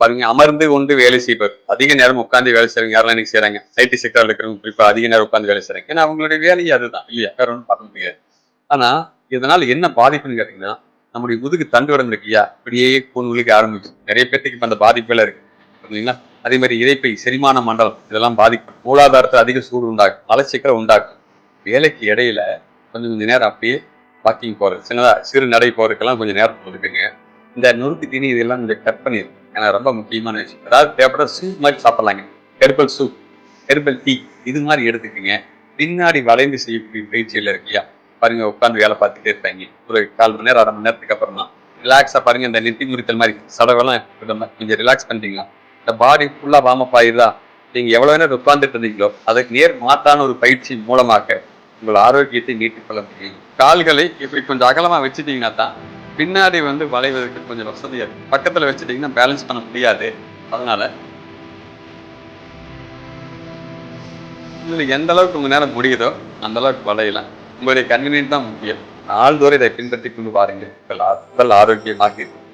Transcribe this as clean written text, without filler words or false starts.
பாருங்க அமர்ந்து கொண்டு வேலை செய்வார். அதிக நேரம் உட்கார்ந்து வேலை செய்றவங்க யாரெல்லாம் இன்னைக்கு செய்றாங்க? ஐடி செக்டார்ல இருக்கிறவங்க குறிப்பா அதிக நேரம் உட்கார்ந்து வேலை செய்றாங்க. ஏன்னா அவங்களுடைய வேலையே அதுதான் இல்லையா? வேற ஒண்ணும் பண்ண முடியாது. ஆனா இதனால என்ன பாதிப்புன்னு கேட்டீங்கன்னா, நம்முடைய முதுகு தண்டுவடம் இருக்கு இல்லையா? அப்படியே கூன் விழுக ஆரம்பிக்கும். நிறைய பேத்துக்கு இப்ப அந்த பாதிப்புகள் இருக்கு. புரியுதுங்களா? அதே மாதிரி இரைப்பை, செரிமான மண்டலம் இதெல்லாம் பாதிக்கும். மூலாதாரத்துல அதிக சூடு உண்டாகும். மலச்சிக்கலை உண்டாக்கும். வேலைக்கு இடையில கொஞ்சம் கொஞ்ச நேரம் அப்படியே வாக்கிங் போறது. சின்னதா சிறு நடை போறதுக்கெல்லாம் கொஞ்சம் நேரம் ஒதுக்குங்க. இந்த நொறுக்கு தீனி இதெல்லாம் கொஞ்சம் கட் பண்ணிருங்க. ஏன்னா ரொம்ப முக்கியமான விஷயம். அதாவது தேவைப்பட்ட சூப் மாதிரி சாப்பிடலாங்க. ஹெர்பல் சூப், ஹெர்பல் டீ இது மாதிரி எடுத்துக்கங்க. பின்னாடி வளைந்து செய்யக்கூடிய பயிற்சிகள் இருக்கு இல்லையா? பாருங்க உட்காந்து வேலை பார்த்துட்டே இருப்பாங்க. ஒரு 1/4 மணி நேரம், 1/2 மணி நேரத்துக்கு அப்புறமா ரிலாக்ஸா பாருங்க. இந்த நெத்தி முறித்தல் மாதிரி சடவெல்லாம் கொஞ்சம் ரிலாக்ஸ் பண்ணிட்டீங்களா, இந்த பாடி ஃபுல்லா வார்ம் அப் ஆயிருதா, நீங்க எவ்வளவு நேரம் உட்கார்ந்துட்டு இருந்தீங்களோ அதுக்கு நேர் மாற்றான ஒரு பயிற்சி மூலமாக உங்கள் ஆரோக்கியத்தை மீட்டுக் கொள்ள முடியும். கால்களை இப்படி கொஞ்சம் அகலமா வச்சுட்டீங்கன்னா தான் பின்னாடி வளைவதற்கு கொஞ்சம் வசதியா இருக்கும். பக்கத்துல வச்சுட்டீங்கன்னா பேலன்ஸ் பண்ண முடியாது. அதனால இதுல எந்த அளவுக்கு உங்க நேரம் முடியுதோ அந்த அளவுக்கு வளையலாம். உங்களுடைய கன்வீனியன்ட் தான் முக்கியம். நாள்தோறும் இதை பின்பற்றி கொண்டு பாருங்க. உங்கள் ஆரோக்கியமாக இருக்கும்.